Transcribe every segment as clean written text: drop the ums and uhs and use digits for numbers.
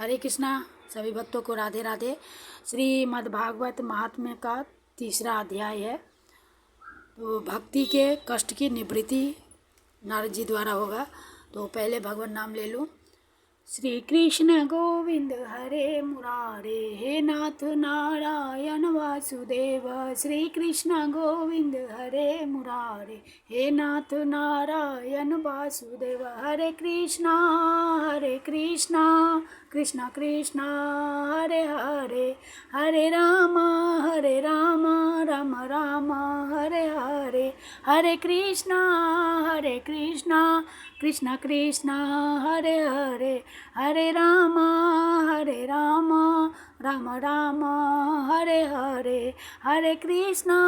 हरे कृष्णा। सभी भक्तों को राधे राधे। श्रीमद् भागवत महात्म्य का 3रा अध्याय है। तो भक्ति के कष्ट की निवृत्ति नारद जी द्वारा होगा। तो पहले भगवान नाम ले लूँ। श्री कृष्ण गोविंद हरे मुरारे, हे नाथ नारायण वासुदेव। श्री कृष्ण गोविंद हरे मुरारे, हे नाथ नारायण वासुदेव। हरे कृष्णा कृष्णा कृष्णा हरे हरे, हरे राम राम राम हरे हरे। हरे कृष्णा कृष्णा कृष्णा हरे हरे, हरे राम राम राम हरे हरे। हरे कृष्णा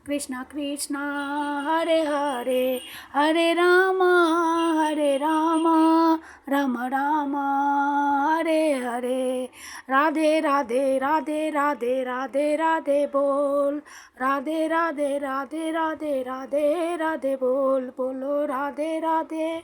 कृष्णा कृष्णा हरे हरे, हरे राम राम राम हरे हरे। राधे राधे राधे राधे राधे राधे बोल, राधे राधे राधे राधे राधे राधे बोल। बोलो राधे राधे,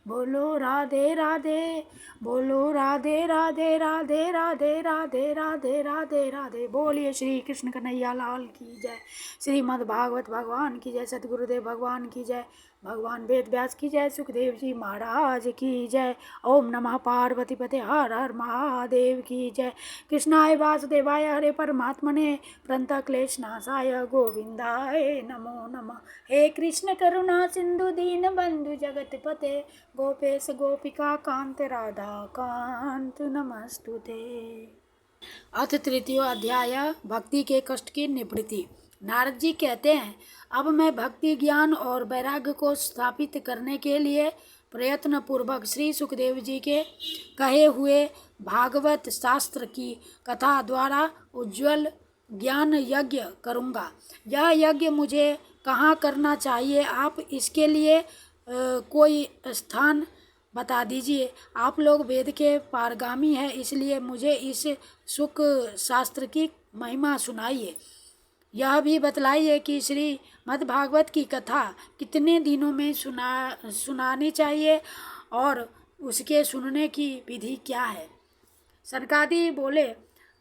बोलो राधे राधे, बोलो राधे राधे राधे राधे राधे राधे राधे राधे। बोलिए श्री कृष्ण कन्हैया लाल की जय। श्रीमद् भागवत भगवान की जय। सतगुरुदेव भगवान की जय। भगवान वेद व्यास की जय। सुखदेव जी महाराज की जय। ओम नमः पार्वती पते हर हर महादेव की जय। कृष्णाय वासुदेवाय हरे परमात्मने प्रणत क्लेश नाशाय गोविंदाय नमो नमः। हे कृष्ण करुणा सिंधु दीन बंधु जगत पते, गोपेश गोपिका कांत राधा कांत नमस्तुते। अथ 3य अध्याय भक्ति के कष्ट की निवृत्ति। नारद जी कहते हैं, अब मैं भक्ति ज्ञान और वैराग्य को स्थापित करने के लिए प्रयत्न पूर्वक श्री सुखदेव जी के कहे हुए भागवत शास्त्र की कथा द्वारा उज्जवल ज्ञान यज्ञ करूँगा। यह यज्ञ मुझे कहाँ करना चाहिए, आप इसके लिए कोई स्थान बता दीजिए। आप लोग वेद के पारगामी हैं, इसलिए मुझे इस सुख शास्त्र की महिमा सुनाइए। यह भी बतलाइए कि श्री मद्भागवत की कथा कितने दिनों में सुनानी चाहिए और उसके सुनने की विधि क्या है। सनकादि बोले,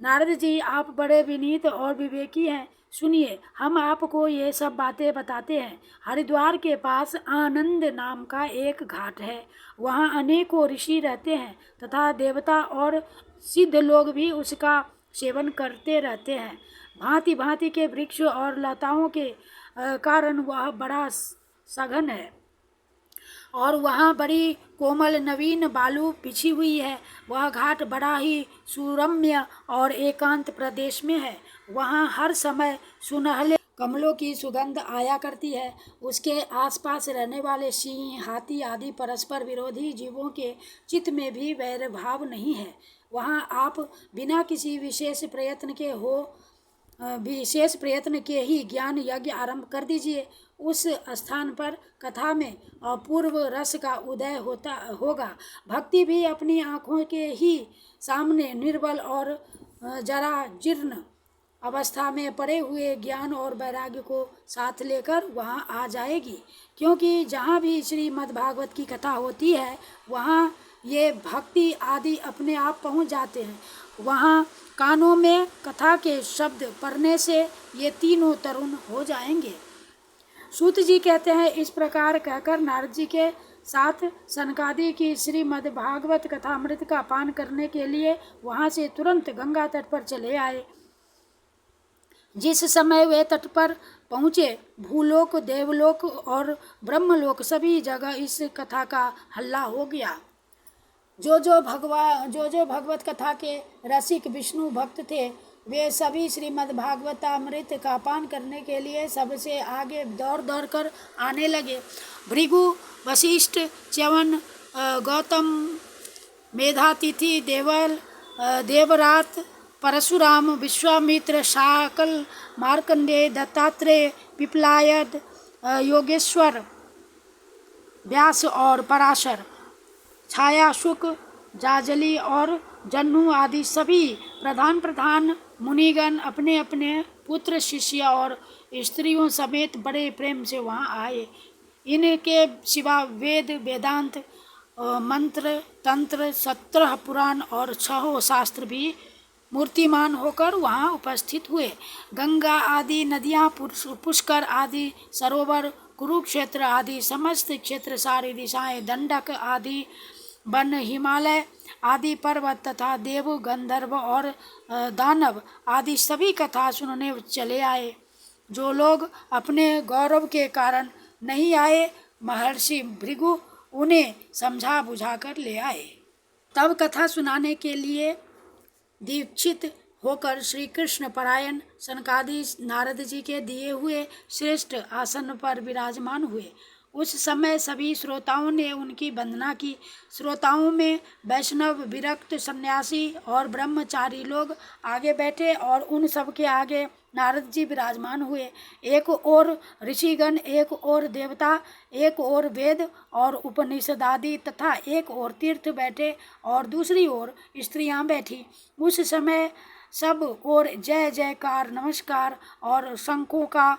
नारद जी आप बड़े विनीत और विवेकी हैं, सुनिए हम आपको ये सब बातें बताते हैं। हरिद्वार के पास आनंद नाम का एक घाट है। वहाँ अनेकों ऋषि रहते हैं तथा देवता और सिद्ध लोग भी उसका सेवन करते रहते हैं। भांति भांति के वृक्ष और लताओं के कारण वह बड़ा सघन है और वहाँ बड़ी कोमल नवीन बालू बिछी हुई है। वह घाट बड़ा ही सुरम्य और एकांत प्रदेश में है। वहाँ हर समय सुनहले कमलों की सुगंध आया करती है। उसके आसपास रहने वाले सिंह, हाथी आदि परस्पर विरोधी जीवों के चित्त में भी वैर भाव नहीं है। वहाँ आप बिना किसी विशेष प्रयत्न के ही ज्ञान यज्ञ आरंभ कर दीजिए। उस स्थान पर कथा में अपूर्व रस का उदय होगा। भक्ति भी अपनी आँखों के ही सामने निर्बल और जरा जीर्ण अवस्था में पड़े हुए ज्ञान और वैराग्य को साथ लेकर वहाँ आ जाएगी। क्योंकि जहाँ भी श्रीमद् भागवत की कथा होती है वहाँ ये भक्ति आदि अपने आप पहुँच जाते हैं। वहाँ कानों में कथा के शब्द पढ़ने से ये तीनों तरुण हो जाएंगे। सूत जी कहते हैं, इस प्रकार कहकर नारद जी के साथ सनकादि की श्रीमद् भागवत कथामृत का पान करने के लिए वहाँ से तुरंत गंगा तट पर चले आए। जिस समय वे तट पर पहुँचे, भूलोक, देवलोक और ब्रह्मलोक सभी जगह इस कथा का हल्ला हो गया। जो जो भगवत कथा के रसिक विष्णु भक्त थे, वे सभी श्रीमद् भागवतामृत का पान करने के लिए सबसे आगे दौड़ कर आने लगे। भृगु, वशिष्ठ, च्यवन, गौतम, मेधातिथि, देवल, देवरात, परशुराम, विश्वामित्र, शाकल, मार्कंडेय, दत्तात्रेय, पिपलायद, योगेश्वर, व्यास और पराशर, छाया, शुक, जाजली और जन्नु आदि सभी प्रधान मुनिगण अपने अपने पुत्र, शिष्य और स्त्रियों समेत बड़े प्रेम से वहाँ आए। इनके सिवा वेद, वेदांत मंत्र तंत्र 17 पुराण और 6 शास्त्र भी मूर्तिमान होकर वहाँ उपस्थित हुए। गंगा आदि नदियाँ, पुष्कर आदि सरोवर, कुरुक्षेत्र आदि समस्त क्षेत्र, सारी दिशाएं, दंडक आदि वन, हिमालय आदि पर्वत तथा देव, गंधर्व और दानव आदि सभी कथा सुनने चले आए। जो लोग अपने गौरव के कारण नहीं आए, महर्षि भृगु उन्हें समझा बुझाकर ले आए। तब कथा सुनाने के लिए दीक्षित होकर श्री कृष्ण परायण सनकादि नारद जी के दिए हुए श्रेष्ठ आसन पर विराजमान हुए। उस समय सभी श्रोताओं ने उनकी वंदना की। श्रोताओं में वैष्णव, विरक्त, सन्यासी और ब्रह्मचारी लोग आगे बैठे और उन सब के आगे नारद जी विराजमान हुए। एक ओर ऋषिगण, एक ओर देवता, एक ओर वेद और उपनिषद आदि तथा एक ओर तीर्थ बैठे और दूसरी ओर स्त्रियां बैठी। उस समय सब ओर जय जयकार, नमस्कार और शंखों का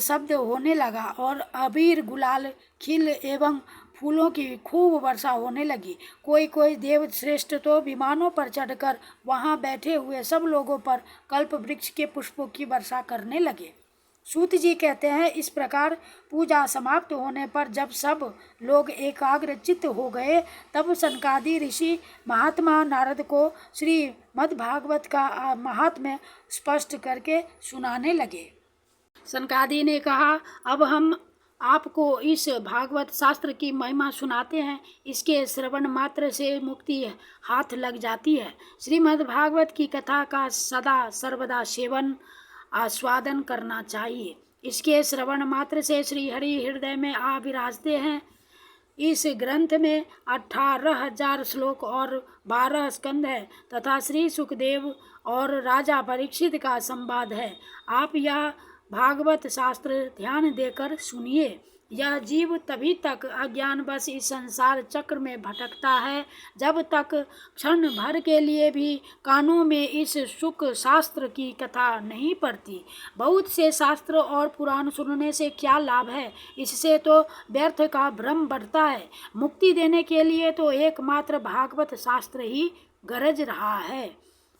शब्द होने लगा और अबीर, गुलाल, खिल एवं फूलों की खूब वर्षा होने लगी। कोई कोई देव श्रेष्ठ तो विमानों पर चढ़कर वहां बैठे हुए सब लोगों पर कल्प वृक्ष के पुष्पों की वर्षा करने लगे। सूत जी कहते हैं, इस प्रकार पूजा समाप्त होने पर जब सब लोग एकाग्र चित्त हो गए, तब सनकादि ऋषि महात्मा नारद को श्रीमद् भागवत का महात्म्य स्पष्ट करके सुनाने लगे। सनकादि ने कहा, अब हम आपको इस भागवत शास्त्र की महिमा सुनाते हैं। इसके श्रवण मात्र से मुक्ति हाथ लग जाती है। श्रीमद् भागवत की कथा का सदा सर्वदा सेवन आस्वादन करना चाहिए। इसके श्रवण मात्र से श्री हरि हृदय में आ विराजते हैं। इस ग्रंथ में 18,000 श्लोक और 12 स्कंद है तथा श्री सुखदेव और राजा परीक्षित का संवाद है। आप यह भागवत शास्त्र ध्यान देकर सुनिए। यह जीव तभी तक अज्ञानवश इस संसार चक्र में भटकता है जब तक क्षण भर के लिए भी कानों में इस सुख शास्त्र की कथा नहीं पड़ती। बहुत से शास्त्र और पुराण सुनने से क्या लाभ है? इससे तो व्यर्थ का भ्रम बढ़ता है। मुक्ति देने के लिए तो एकमात्र भागवत शास्त्र ही गरज रहा है।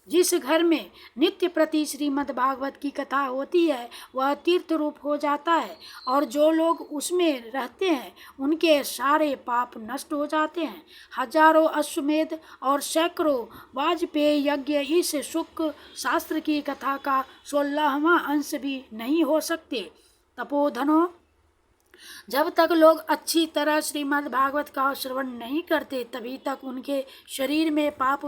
जिस घर में नित्य प्रति श्रीमद् भागवत की कथा होती है वह तीर्थ रूप हो जाता है और जो लोग उसमें रहते हैं उनके सारे पाप नष्ट हो जाते हैं। हजारों अश्वमेध और सैकड़ों वाजपेयी यज्ञ इस सुख शास्त्र की कथा का 16वां अंश भी नहीं हो सकते। तपोधनों, जब तक लोग अच्छी तरह श्रीमद् भागवत का श्रवण नहीं करते तभी तक उनके शरीर में पाप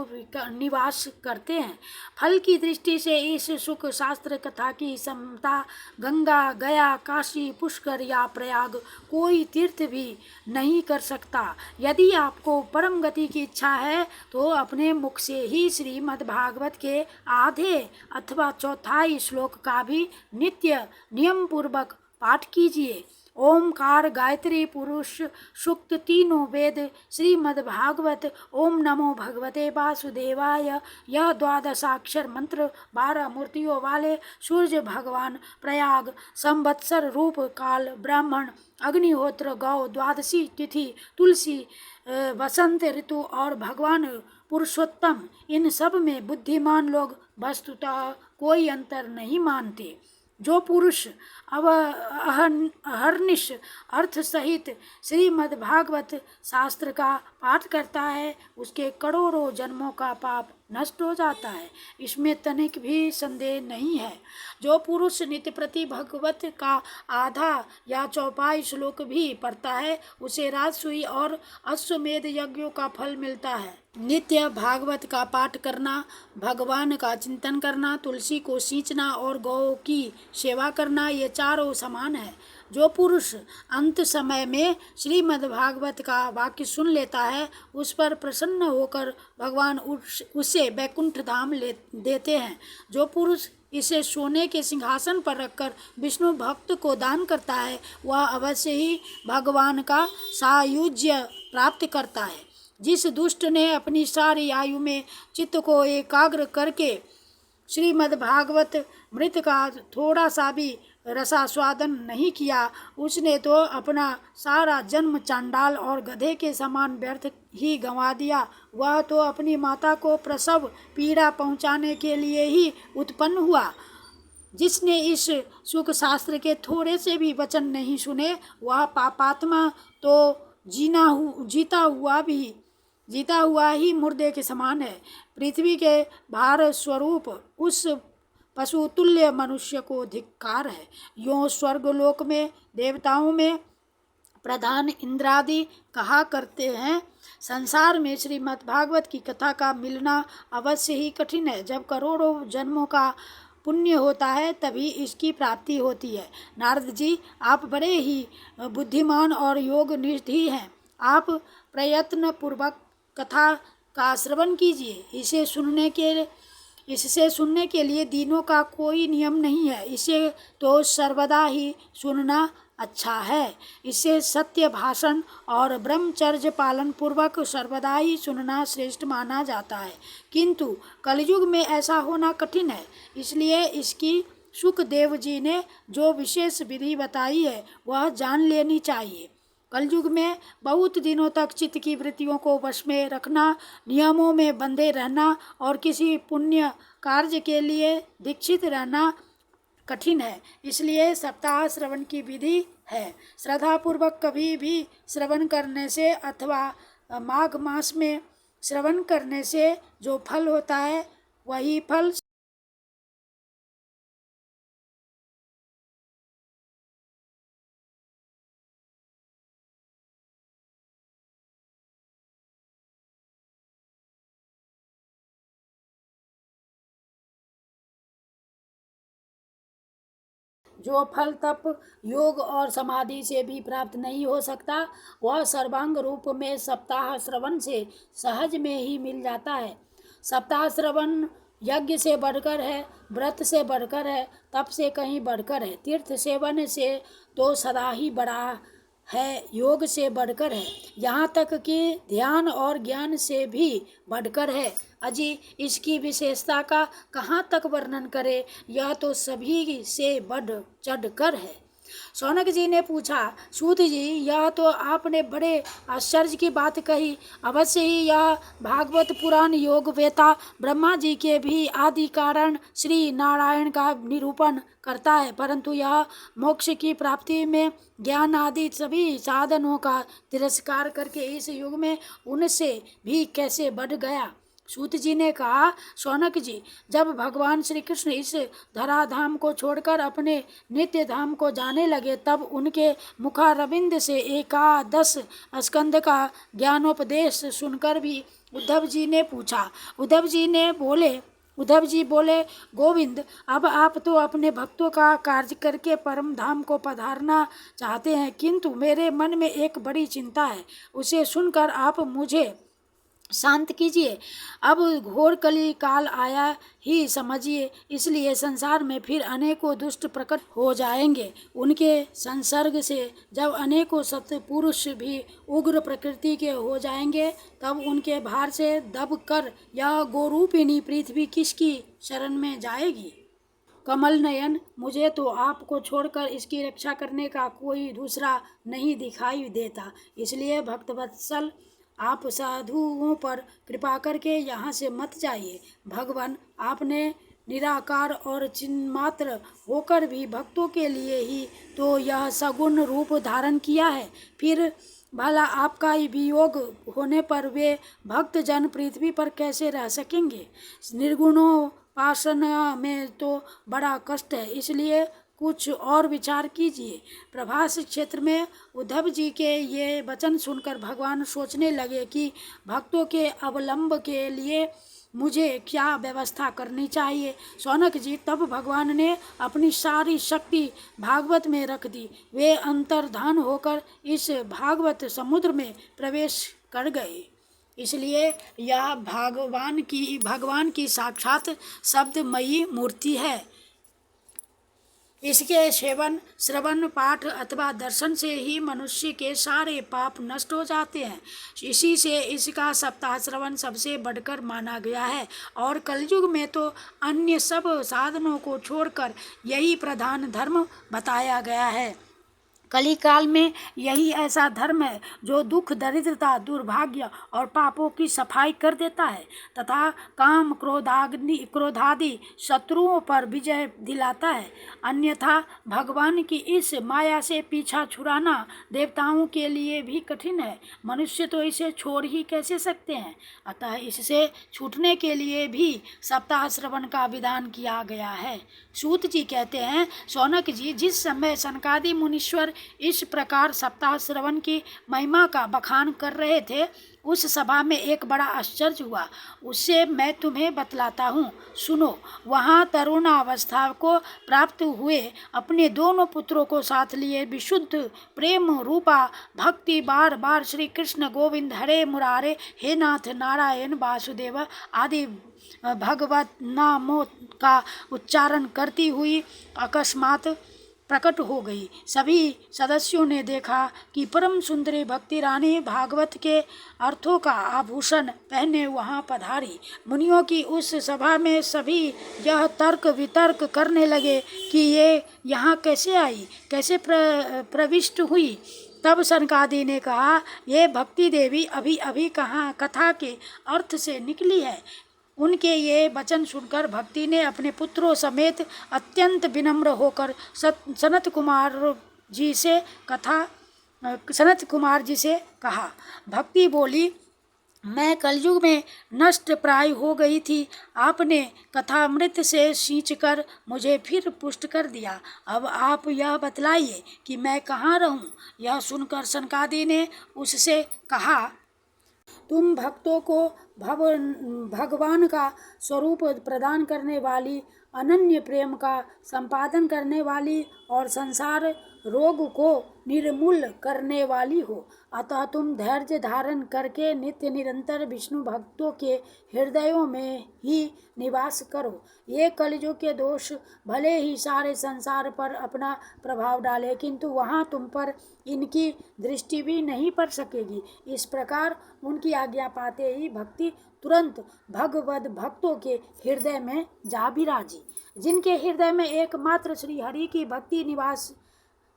निवास करते हैं। फल की दृष्टि से इस सुख शास्त्र कथा की समता गंगा, गया, काशी, पुष्कर या प्रयाग कोई तीर्थ भी नहीं कर सकता। यदि आपको परम गति की इच्छा है तो अपने मुख से ही श्रीमद् भागवत के आधे अथवा चौथाई श्लोक का भी नित्य नियम पूर्वक पाठ कीजिए। ओमकार, गायत्री, पुरुष सूक्त, तीनों वेद, श्रीमद् भागवत, ओम नमो भगवते वासुदेवाय, यह 12 मंत्र 12 मूर्तियों वाले सूर्य भगवान, प्रयाग, संवत्सर रूप, काल, ब्राह्मण, अग्निहोत्र, गौ, द्वादशी तिथि, तुलसी, वसंत ऋतु और भगवान पुरुषोत्तम, इन सब में बुद्धिमान लोग वस्तुतः कोई अंतर नहीं मानते। जो पुरुष अहर्निश अर्थ सहित श्रीमद् भागवत शास्त्र का पाठ करता है उसके करोड़ों जन्मों का पाप नष्ट हो जाता है, इसमें तनिक भी संदेह नहीं है। जो पुरुष नित्य प्रति भगवत का आधा या चौपाई श्लोक भी पढ़ता है उसे राजसूय और अश्वमेध यज्ञों का फल मिलता है। नित्य भागवत का पाठ करना, भगवान का चिंतन करना, तुलसी को सींचना और गौ की सेवा करना, ये चारों समान है। जो पुरुष अंत समय में श्रीमद् भागवत का वाक्य सुन लेता है उस पर प्रसन्न होकर भगवान उसे वैकुंठ धाम देते हैं। जो पुरुष इसे सोने के सिंहासन पर रखकर विष्णु भक्त को दान करता है वह अवश्य ही भगवान का सायुज्य प्राप्त करता है। जिस दुष्ट ने अपनी सारी आयु में चित्त को एकाग्र करके श्रीमद् भागवत मृत का थोड़ा सा भी रसास्वादन नहीं किया, उसने तो अपना सारा जन्म चांडाल और गधे के समान व्यर्थ ही गंवा दिया। वह तो अपनी माता को प्रसव पीड़ा पहुंचाने के लिए ही उत्पन्न हुआ। जिसने इस सुख शास्त्र के थोड़े से भी वचन नहीं सुने, वह पापात्मा तो जीता हुआ ही मुर्दे के समान है। पृथ्वी के भार स्वरूप उस पशुतुल्य मनुष्य को धिक्कार है। यों स्वर्गलोक में देवताओं में प्रधान इंद्रादि कहा करते हैं, संसार में श्रीमद् भागवत की कथा का मिलना अवश्य ही कठिन है। जब करोड़ों जन्मों का पुण्य होता है तभी इसकी प्राप्ति होती है। नारद जी, आप बड़े ही बुद्धिमान और योग निधि हैं। आप प्रयत्न पूर्वक कथा का श्रवण कीजिए। इससे सुनने के लिए दिनों का कोई नियम नहीं है। इसे तो सर्वदा ही सुनना अच्छा है। इससे सत्य भाषण और ब्रह्मचर्य पालन पूर्वक सर्वदा ही सुनना श्रेष्ठ माना जाता है। किंतु कलयुग में ऐसा होना कठिन है। इसलिए इसकी सुखदेव जी ने जो विशेष विधि बताई है वह जान लेनी चाहिए। कलयुग में बहुत दिनों तक चित्त की वृत्तियों को वश में रखना, नियमों में बंधे रहना और किसी पुण्य कार्य के लिए दीक्षित रहना कठिन है। इसलिए सप्ताह श्रवण की विधि है। श्रद्धापूर्वक कभी भी श्रवण करने से अथवा माघ मास में श्रवण करने से जो फल होता है वही फल जो फल तप योग और समाधि से भी प्राप्त नहीं हो सकता, वह सर्वांग रूप में सप्ताह श्रवण से सहज में ही मिल जाता है। सप्ताह श्रवण यज्ञ से बढ़कर है, व्रत से बढ़कर है, तप से कहीं बढ़कर है, तीर्थ सेवन से तो सदा ही बड़ा है, योग से बढ़कर है, यहाँ तक कि ध्यान और ज्ञान से भी बढ़कर है। अजी इसकी विशेषता का कहाँ तक वर्णन करे, यह तो सभी से बढ़ चढ़ कर है। शौनक जी ने पूछा, सूत जी, यह तो आपने बड़े आश्चर्य की बात कही। अवश्य ही यह भागवत पुराण योग वेता ब्रह्मा जी के भी आदि कारण श्री नारायण का निरूपण करता है, परंतु यह मोक्ष की प्राप्ति में ज्ञान आदि सभी साधनों का तिरस्कार करके इस युग में उनसे भी कैसे बढ़ गया। सूत जी ने कहा, शौनक जी, जब भगवान श्री कृष्ण इस धराधाम को छोड़कर अपने नित्य धाम को जाने लगे, तब उनके मुखारविंद से एकादश स्कंद का ज्ञानोपदेश सुनकर भी उद्धव जी बोले, गोविंद, अब आप तो अपने भक्तों का कार्य करके परम धाम को पधारना चाहते हैं, किंतु मेरे मन में एक बड़ी चिंता है, उसे सुनकर आप मुझे शांत कीजिए। अब घोर कली काल आया ही समझिए, इसलिए संसार में फिर अनेकों दुष्ट प्रकट हो जाएंगे। उनके संसर्ग से जब अनेकों सत्पुरुष भी उग्र प्रकृति के हो जाएंगे, तब उनके भार से दब कर यह गोरूपिणी पृथ्वी किसकी शरण में जाएगी। कमल नयन, मुझे तो आपको छोड़कर इसकी रक्षा करने का कोई दूसरा नहीं दिखाई देता, इसलिए भक्तवत्सल आप साधुओं पर कृपा करके यहाँ से मत जाइए। भगवान, आपने निराकार और चिन्मात्र होकर भी भक्तों के लिए ही तो यह सगुण रूप धारण किया है, फिर भला आपका वियोग होने पर वे भक्त जन पृथ्वी पर कैसे रह सकेंगे। निर्गुणोपासना में तो बड़ा कष्ट है, इसलिए कुछ और विचार कीजिए। प्रभास क्षेत्र में उद्धव जी के ये वचन सुनकर भगवान सोचने लगे कि भक्तों के अवलंब के लिए मुझे क्या व्यवस्था करनी चाहिए। शौनक जी, तब भगवान ने अपनी सारी शक्ति भागवत में रख दी। वे अंतर्धान होकर इस भागवत समुद्र में प्रवेश कर गए। इसलिए यह भगवान की साक्षात शब्दमयी मूर्ति है। इसके सेवन, श्रवण, पाठ अथवा दर्शन से ही मनुष्य के सारे पाप नष्ट हो जाते हैं। इसी से इसका सप्ताह श्रवण सबसे बढ़कर माना गया है और कलयुग में तो अन्य सब साधनों को छोड़कर यही प्रधान धर्म बताया गया है। कली काल में यही ऐसा धर्म है जो दुख, दरिद्रता, दुर्भाग्य और पापों की सफाई कर देता है तथा काम, क्रोधादि शत्रुओं पर विजय दिलाता है। अन्यथा भगवान की इस माया से पीछा छुड़ाना देवताओं के लिए भी कठिन है। मनुष्य तो इसे छोड़ ही कैसे सकते हैं। अतः इससे छूटने के लिए भी सप्ताह श्रवण का विधान किया गया है। सूत जी कहते हैं, शौनक जी, जिस समय सनकादि मुनीश्वर इस प्रकार सप्ताह श्रवण की महिमा का बखान कर रहे थे, उस सभा में एक बड़ा आश्चर्य हुआ। उससे मैं तुम्हें बतलाता हूँ, सुनो। वहाँ तरुणावस्था को प्राप्त हुए अपने दोनों पुत्रों को साथ लिए विशुद्ध प्रेम रूपा भक्ति बार बार श्री कृष्ण गोविंद हरे मुरारे हे नाथ नारायण वासुदेव आदि भगवत नामों का उच्चारण करती हुई अकस्मात प्रकट हो गई। सभी सदस्यों ने देखा कि परम सुंदरी भक्ति रानी भागवत के अर्थों का आभूषण पहने वहां पधारी। मुनियों की उस सभा में सभी यह तर्क वितर्क करने लगे कि ये यहाँ कैसे आई, कैसे प्रविष्ट हुई। तब सनकादि ने कहा, ये भक्ति देवी अभी अभी कहाँ कथा के अर्थ से निकली है। उनके ये वचन सुनकर भक्ति ने अपने पुत्रों समेत अत्यंत विनम्र होकर सनत कुमार जी से कहा। भक्ति बोली, मैं कलयुग में नष्ट प्राय हो गई थी। आपने कथामृत से सींचकर मुझे फिर पुष्ट कर दिया। अब आप यह बतलाइए कि मैं कहाँ रहूं। यह सुनकर सनकादि ने उससे कहा, तुम भक्तों को भगवान का स्वरूप प्रदान करने वाली, अनन्य प्रेम का संपादन करने वाली और संसार रोग को निर्मूल करने वाली हो। अतः तुम धैर्य धारण करके नित्य निरंतर विष्णु भक्तों के हृदयों में ही निवास करो। ये कलयुग के दोष भले ही सारे संसार पर अपना प्रभाव डाले, किंतु वहाँ तुम पर इनकी दृष्टि भी नहीं पड़ सकेगी। इस प्रकार उनकी आज्ञा पाते ही भक्ति तुरंत भगवद भक्तों के हृदय में जा विराजी। जिनके हृदय में एकमात्र श्री हरि की भक्ति निवास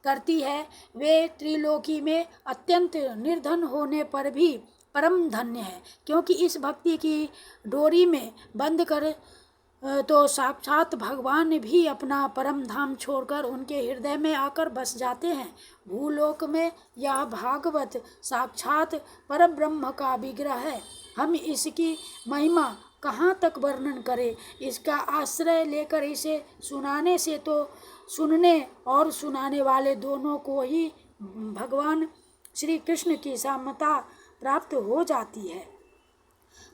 करती है, वे त्रिलोकी में अत्यंत निर्धन होने पर भी परम धन्य है, क्योंकि इस भक्ति की डोरी में बंद कर तो साक्षात भगवान भी अपना परम धाम छोड़कर उनके हृदय में आकर बस जाते हैं। भूलोक में यह भागवत साक्षात परब्रह्म का विग्रह है। हम इसकी महिमा कहाँ तक वर्णन करें। इसका आश्रय लेकर इसे सुनाने से तो सुनने और सुनाने वाले दोनों को ही भगवान श्री कृष्ण की सामता प्राप्त हो जाती है।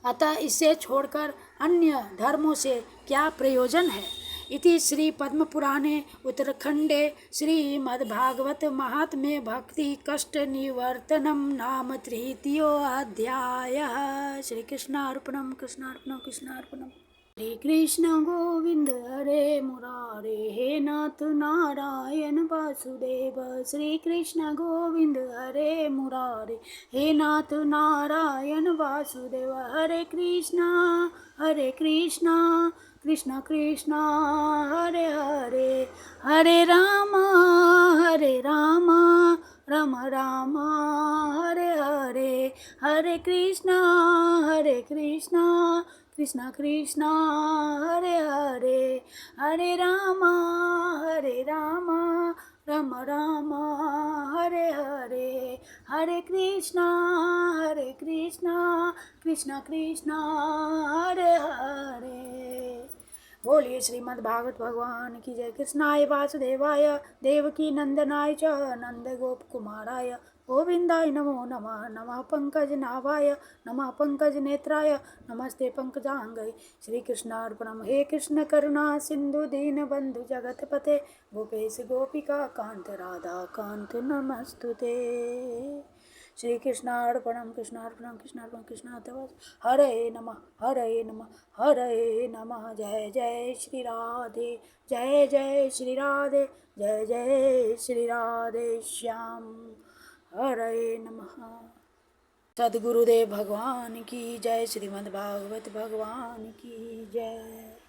अतः इसे छोड़कर अन्य धर्मों से क्या प्रयोजन है। इति श्री पद्म पुराणे उत्तरखंडे श्रीमद्भागवत महात्म्ये भक्ति कष्ट निवर्तनम नाम तृतीयोऽध्यायः। श्री कृष्णार्पणम कृष्णार्पणम कृष्णार्पणम। हरे कृष्ण गोविंद हरे मुरारे हे नाथ नारायण वासुदेव। श्री कृष्ण गोविंद हरे मुरारे हे नाथ नारायण वासुदेव। हरे कृष्ण कृष्ण कृष्ण हरे हरे, हरे राम राम राम हरे हरे, हरे कृष्ण कृष्ण कृष्ण हरे हरे, हरे राम राम राम हरे हरे, हरे कृष्ण कृष्ण कृष्ण हरे हरे। बोलिए श्रीमद् भागवत भगवान की जय। कृष्णाय वासुदेवाय देवकी नंदनाय च नंद गोप कुमाराय गोविंदाय नमो नमः। नमः पंकज नाभाय नमः पंकज नेत्राय नमस्ते पंकजांगै। श्री कृष्णार्पणम। हे कृष्ण करुणा सिंधु दीन बंधु जगतपते गोपेश गोपिका कांत राधा कांत नमस्तुते। श्री कृष्णार्पणम कृष्णार्पणम कृष्णार्पणम कृष्णार्पणम। हरे नमः हरे नमः हरे नमः। जय जय श्री राधे जय जय श्री राधे जय जय श्री राधे श्याम। हरे नमः। सद्गुरुदेव भगवान की जय। श्रीमद् भागवत भगवान की जय।